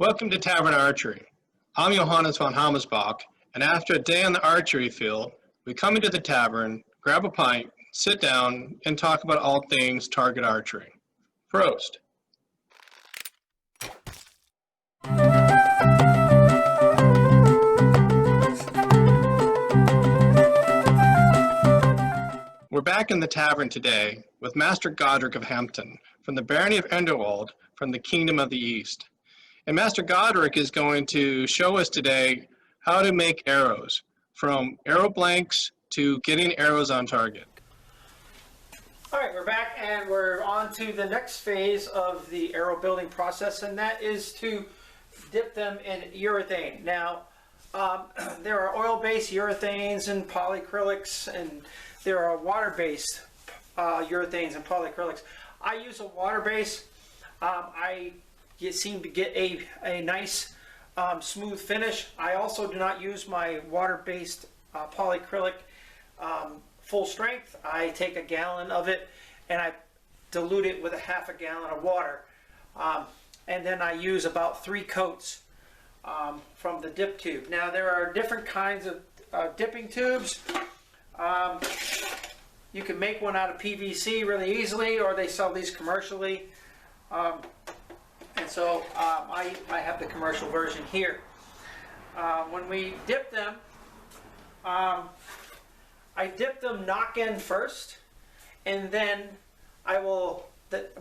Welcome to Tavern Archery. I'm Johannes von Hammersbach, and after a day on the archery field, we come into the tavern, grab a pint, sit down, and talk about all things target archery. Prost. We're back in the tavern today with Master Godric of Hampton, from the Barony of Enderwald, from the Kingdom of the East. And Master Godric is going to show us today how to make arrows, from arrow blanks to getting arrows on target. All right, we're back and we're on to the next phase of the arrow building process, and that is to dip them in urethane. Now, there are oil-based urethanes and polyacrylics, and there are water-based urethanes and polyacrylics. I use a water-based. You seem to get a nice smooth finish. I also do not use my water-based polyacrylic full strength. I take a gallon of it and I dilute it with a half a gallon of water. And then I use about 3 coats from the dip tube. Now there are different kinds of dipping tubes. You can make one out of PVC really easily, or they sell these commercially. And so I have the commercial version here. When we dip them, I dip them knock end first, and then I will,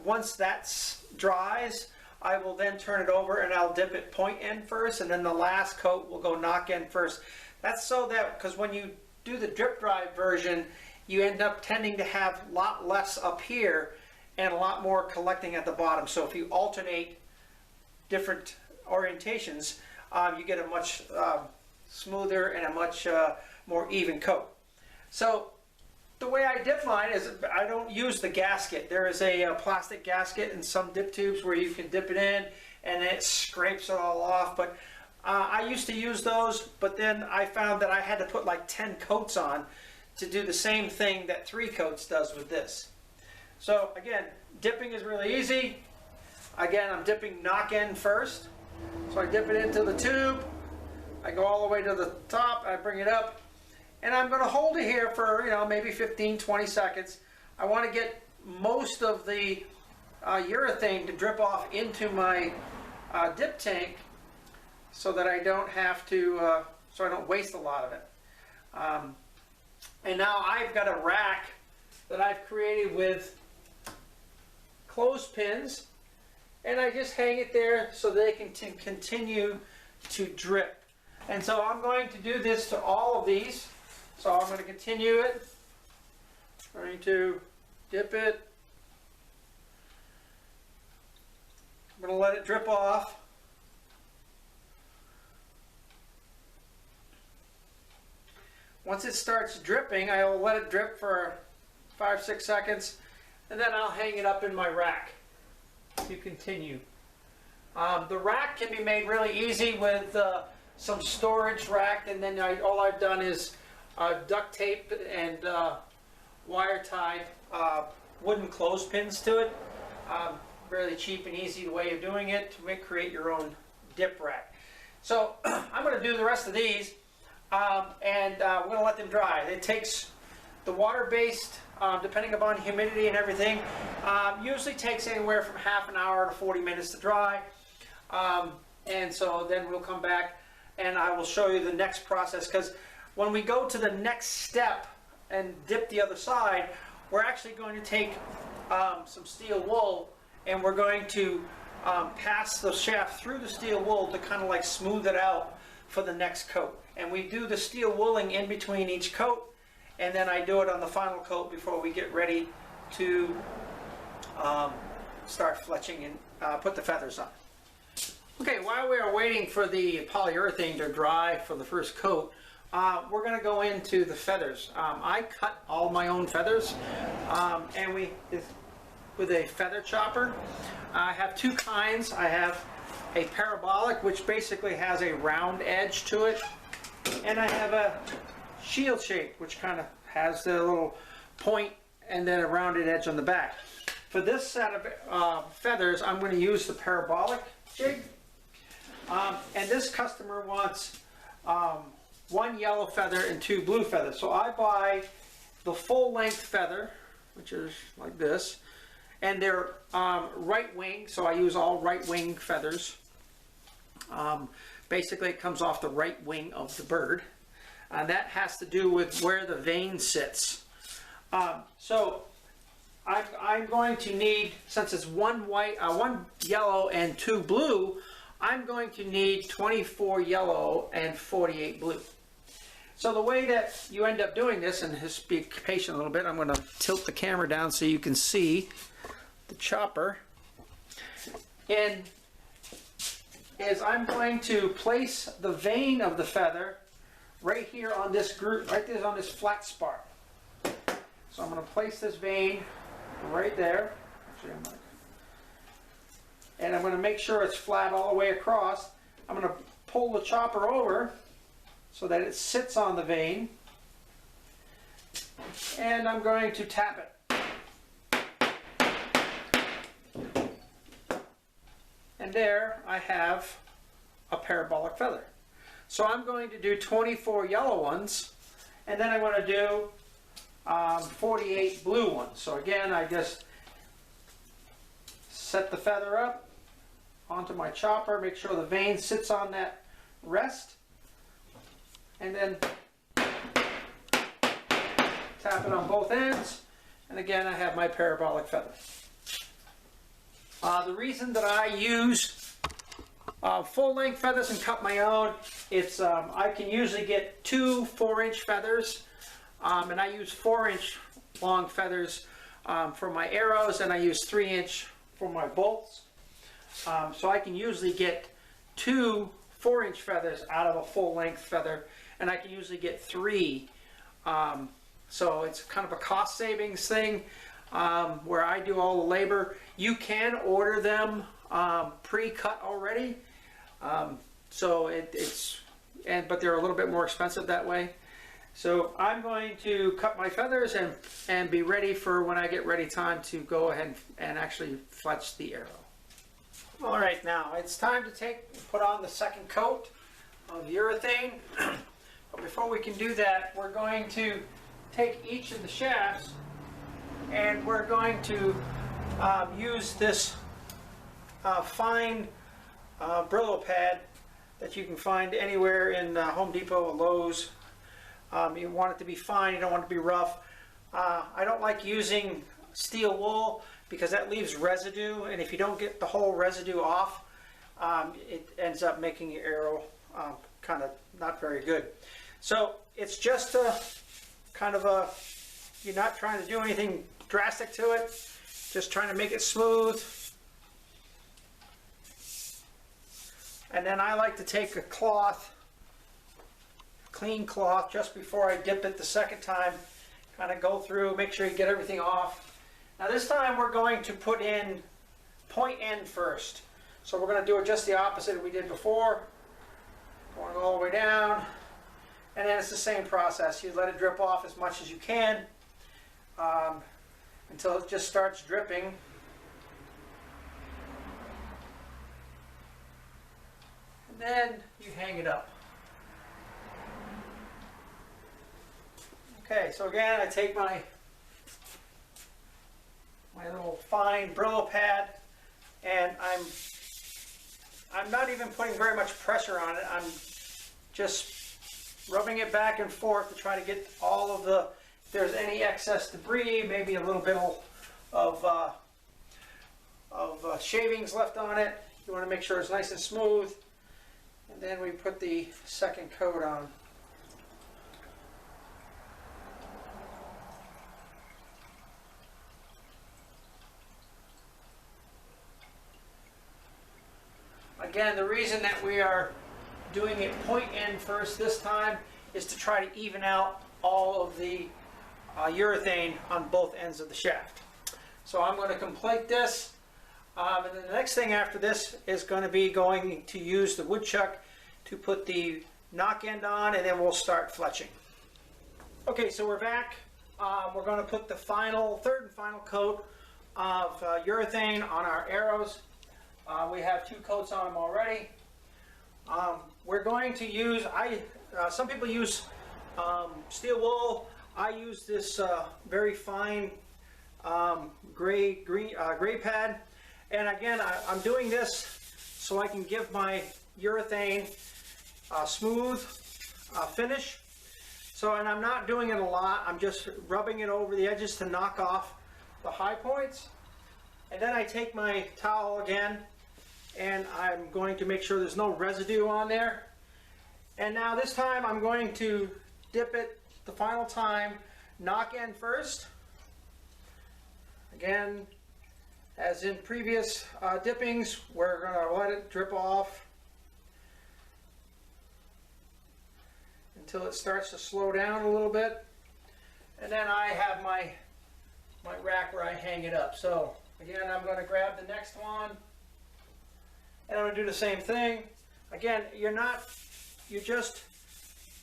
once that dries, I will then turn it over and I'll dip it point end first, and then the last coat will go knock end first. That's so that, because when you do the drip dry version, you end up tending to have a lot less up here and a lot more collecting at the bottom. So if you alternate different orientations, you get a much smoother and a much more even coat. So the way I dip mine is I don't use the gasket. There is a plastic gasket in some dip tubes where you can dip it in and it scrapes it all off. But I used to use those, but then I found that I had to put like 10 coats on to do the same thing that 3 coats does with this. So again, dipping is really easy. Again, I'm dipping knock end first. So I dip it into the tube. I go all the way to the top. I bring it up. And I'm going to hold it here for, maybe 15, 20 seconds. I want to get most of the urethane to drip off into my dip tank so that I don't have to, so I don't waste a lot of it. And now I've got a rack that I've created with clothespins, and I just hang it there so they can continue to drip. And so I'm going to do this to all of these. So I'm going to continue it. I'm going to dip it. I'm going to let it drip off. Once it starts dripping, I will let it drip for 5-6 seconds, and then I'll hang it up in my rack to continue. The rack can be made really easy with some storage rack, and then all I've done is duct tape and wire tied wooden clothespins to it. Really cheap and easy way of doing it to create your own dip rack. So I'm going to do the rest of these. And we're going to let them dry. It takes the water-based, depending upon humidity and everything, usually takes anywhere from half an hour to 40 minutes to dry. And so then we'll come back and I will show you the next process, because when we go to the next step and dip the other side, we're actually going to take some steel wool and we're going to pass the shaft through the steel wool to kind of like smooth it out for the next coat. And we do the steel wooling in between each coat, and then I do it on the final coat before we get ready to start fletching and put the feathers on. Okay, while we are waiting for the polyurethane to dry for the first coat, we're going to go into the feathers. I cut all my own feathers, and with a feather chopper. I have 2 kinds. I have a parabolic, which basically has a round edge to it, and I have a shield shape, which kind of has the little point and then a rounded edge on the back. For this set of feathers, I'm going to use the parabolic jig. and this customer wants 1 yellow feather and 2 blue feathers. So I buy the full length feather, which is like this, and they're right wing, so I use all right wing feathers. Basically it comes off the right wing of the bird, and that has to do with where the vein sits. So I'm going to need, since it's 1 yellow and 2 blue, I'm going to need 24 yellow and 48 blue. So the way that you end up doing this, and just be patient a little bit, I'm going to tilt the camera down so you can see the chopper, and is I'm going to place the vein of the feather right here on this group, right there on this flat spot. So I'm going to place this vein right there. Actually, and I'm going to make sure it's flat all the way across. I'm going to pull the chopper over so that it sits on the vein, and I'm going to tap it. And there I have a parabolic feather. So I'm going to do 24 yellow ones, and then I'm going to do 48 blue ones. So again, I just set the feather up onto my chopper, make sure the vein sits on that rest, and then tap it on both ends, and again I have my parabolic feather. The reason that I use full length feathers and cut my own, it's I can usually get 2 4-inch feathers, and I use 4-inch long feathers for my arrows, and I use 3-inch for my bolts. So I can usually get 2 4-inch feathers out of a full length feather, and I can usually get 3. So it's kind of a cost savings thing where I do all the labor. You can order them pre-cut already, but they're a little bit more expensive that way. So I'm going to cut my feathers and be ready for when I get ready time to go ahead and actually fletch the arrow. All right, now it's time to put on the second coat of urethane. But before we can do that, we're going to take each of the shafts and we're going to use this fine Brillo pad that you can find anywhere in Home Depot or Lowe's. You want it to be fine, you don't want it to be rough. I don't like using steel wool because that leaves residue, and if you don't get the whole residue off, it ends up making your arrow kind of not very good. So it's just a kind of a, you're not trying to do anything drastic to it, just trying to make it smooth. And then I like to take a cloth, clean cloth, just before I dip it the second time, kind of go through, make sure you get everything off. Now this time we're going to put in point end first. So we're going to do it just the opposite that we did before, going all the way down, and then it's the same process. You let it drip off as much as you can until it just starts dripping. And then you hang it up. Okay, so again, I take my little fine Brillo pad, and I'm not even putting very much pressure on it. I'm just rubbing it back and forth to try to get all of the, if there's any excess debris, maybe a little bit of shavings left on it. You want to make sure it's nice and smooth. And then we put the second coat on. Again, the reason that we are doing it point end first this time is to try to even out all of the urethane on both ends of the shaft. So I'm going to complete this, and then the next thing after this is going to be going to use the woodchuck to put the knock end on, and then we'll start fletching. Okay, so we're back. We're going to put the third and final coat of urethane on our arrows. We have 2 coats on them already. we're going to use, some people use steel wool. I use this very fine gray pad. And again, I'm doing this so I can give my urethane a smooth finish. So, and I'm not doing it a lot. I'm just rubbing it over the edges to knock off the high points. And then I take my towel again, and I'm going to make sure there's no residue on there. And now this time I'm going to dip it the final time, knock end first. Again, as in previous dippings, we're going to let it drip off until it starts to slow down a little bit. And then I have my rack where I hang it up. So again, I'm going to grab the next one, and I'm going to do the same thing. Again, you just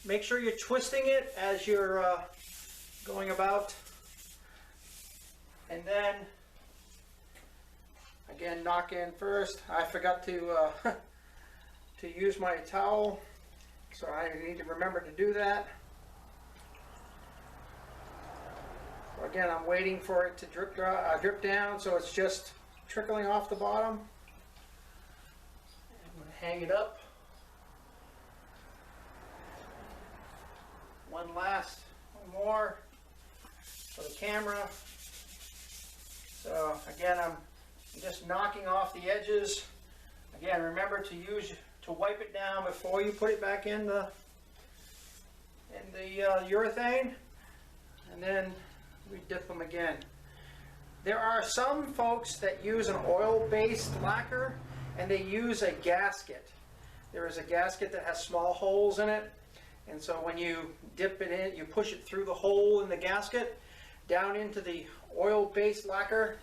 make sure you're twisting it as you're going about. And then, again, knock in first. I forgot to to use my towel, so I need to remember to do that. So again, I'm waiting for it to drip down, so it's just trickling off the bottom. I'm going to hang it up. One more for the camera. So again, I'm just knocking off the edges. Again, remember to wipe it down before you put it back in the urethane, and then we dip them again. There are some folks that use an oil-based lacquer, and they use a gasket. There is a gasket that has small holes in it, and so when you dip it in, you push it through the hole in the gasket down into the oil-based lacquer,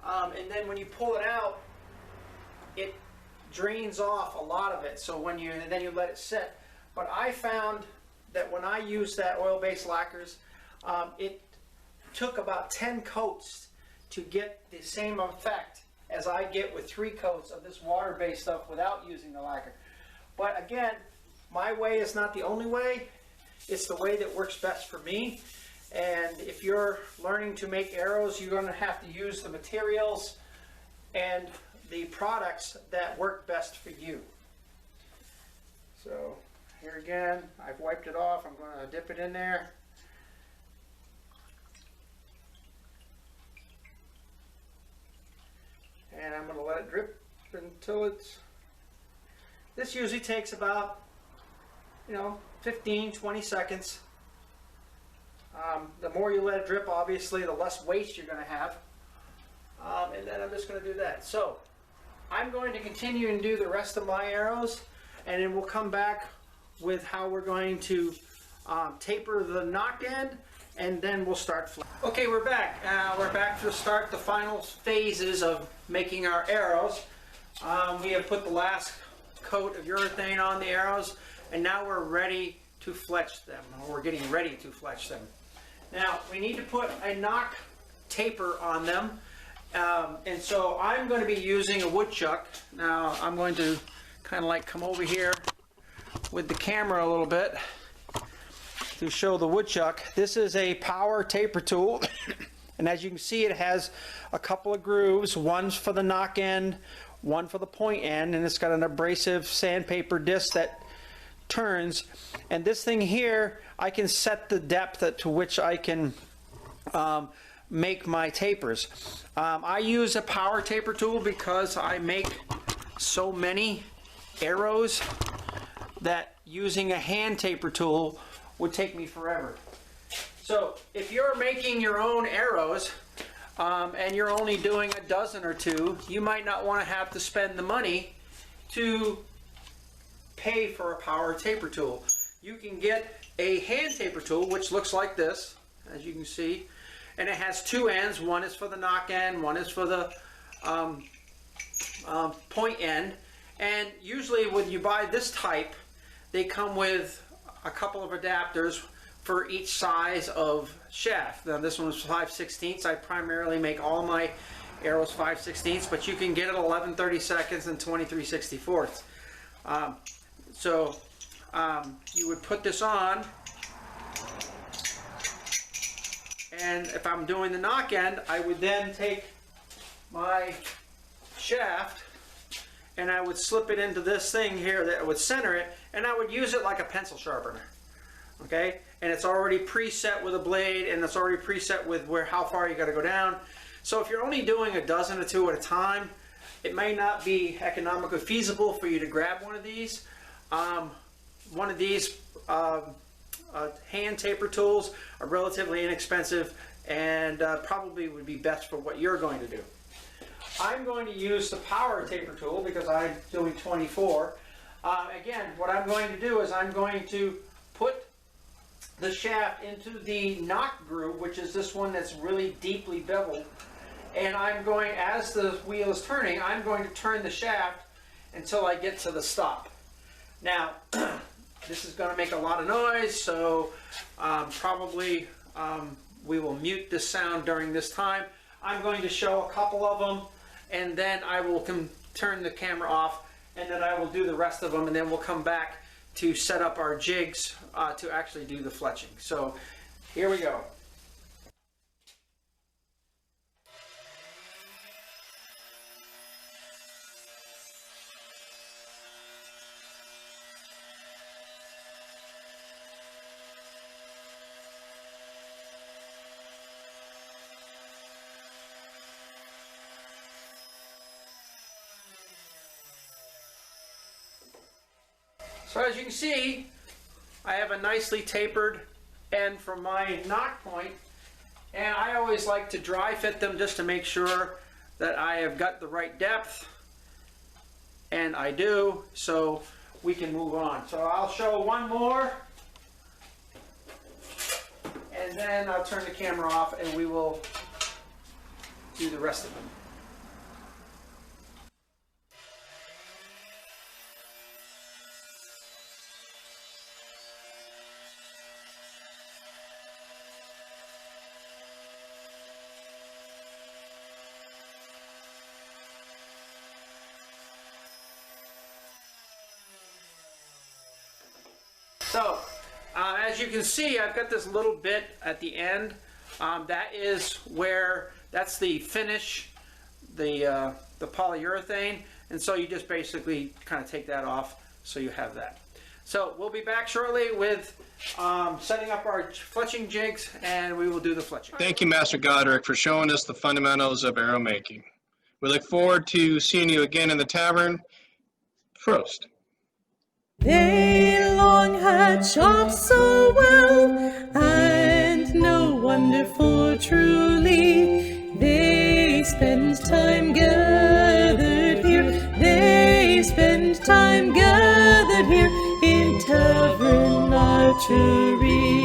and then when you pull it out, it drains off a lot of it. So then you let it sit. But I found that when I used that oil-based lacquers, it took about 10 coats to get the same effect as I get with 3 coats of this water-based stuff without using the lacquer. But again, my way is not the only way. It's the way that works best for me. And if you're learning to make arrows, you're going to have to use the materials and the products that work best for you. So here again, I've wiped it off. I'm going to dip it in there. And I'm going to let it drip until this usually takes about 15-20 seconds. The more you let it drip, obviously, the less waste you're going to have. And then I'm just going to do that. So I'm going to continue and do the rest of my arrows, and then we'll come back with how we're going to taper the knock end, and then we'll start flipping. Okay, we're back. We're back to start the final phases of making our arrows. We have put the last coat of urethane on the arrows, and now we're ready to fletch them, or we're getting ready to fletch them. Now, we need to put a knock taper on them, and so I'm going to be using a woodchuck. Now, I'm going to kind of like come over here with the camera a little bit to show the woodchuck. This is a power taper tool, and as you can see, it has a couple of grooves. One's for the knock end, one for the point end, and it's got an abrasive sandpaper disc that turns. And this thing here, I can set the depth to which I can make my tapers. I use a power taper tool because I make so many arrows that using a hand taper tool would take me forever. So if you're making your own arrows and you're only doing a dozen or two, you might not want to have to spend the money to pay for a power taper tool. You can get a hand taper tool, which looks like this, as you can see, and it has 2 ends. One is for the knock end, one is for the point end. And usually when you buy this type, they come with a couple of adapters for each size of shaft. Now this one is 5/16. I primarily make all my arrows 5/16, but you can get it 11/32 and 23/64. So you would put this on, and if I'm doing the knock end, I would then take my shaft and I would slip it into this thing here that would center it, and I would use it like a pencil sharpener. Okay, and it's already preset with a blade, and it's already preset with how far you got to go down. So if you're only doing a dozen or two at a time, it may not be economically feasible for you to grab one of these. One of these hand taper tools are relatively inexpensive and probably would be best for what you're going to do. I'm going to use the power taper tool because I'm doing 24. Again, what I'm going to do is I'm going to put the shaft into the knock groove, which is this one that's really deeply beveled. And I'm going, as the wheel is turning, I'm going to turn the shaft until I get to the stop. Now, this is going to make a lot of noise, so probably we will mute this sound during this time. I'm going to show a couple of them, and then I will turn the camera off, and then I will do the rest of them, and then we'll come back to set up our jigs to actually do the fletching. So here we go. So as you can see, I have a nicely tapered end from my knock point, and I always like to dry fit them just to make sure that I have got the right depth, and I do, so we can move on. So I'll show one more, and then I'll turn the camera off and we will do the rest of them. So, as you can see, I've got this little bit at the end. That's the finish, the polyurethane, and so you just basically kind of take that off so you have that. So we'll be back shortly with setting up our fletching jigs, and we will do the fletching. Thank you, Master Godric, for showing us the fundamentals of arrow making. We look forward to seeing you again in the tavern. Prost. They long had shops so well, and no wonder for truly they spend time gathered here. They spend time gathered here in tavern archery.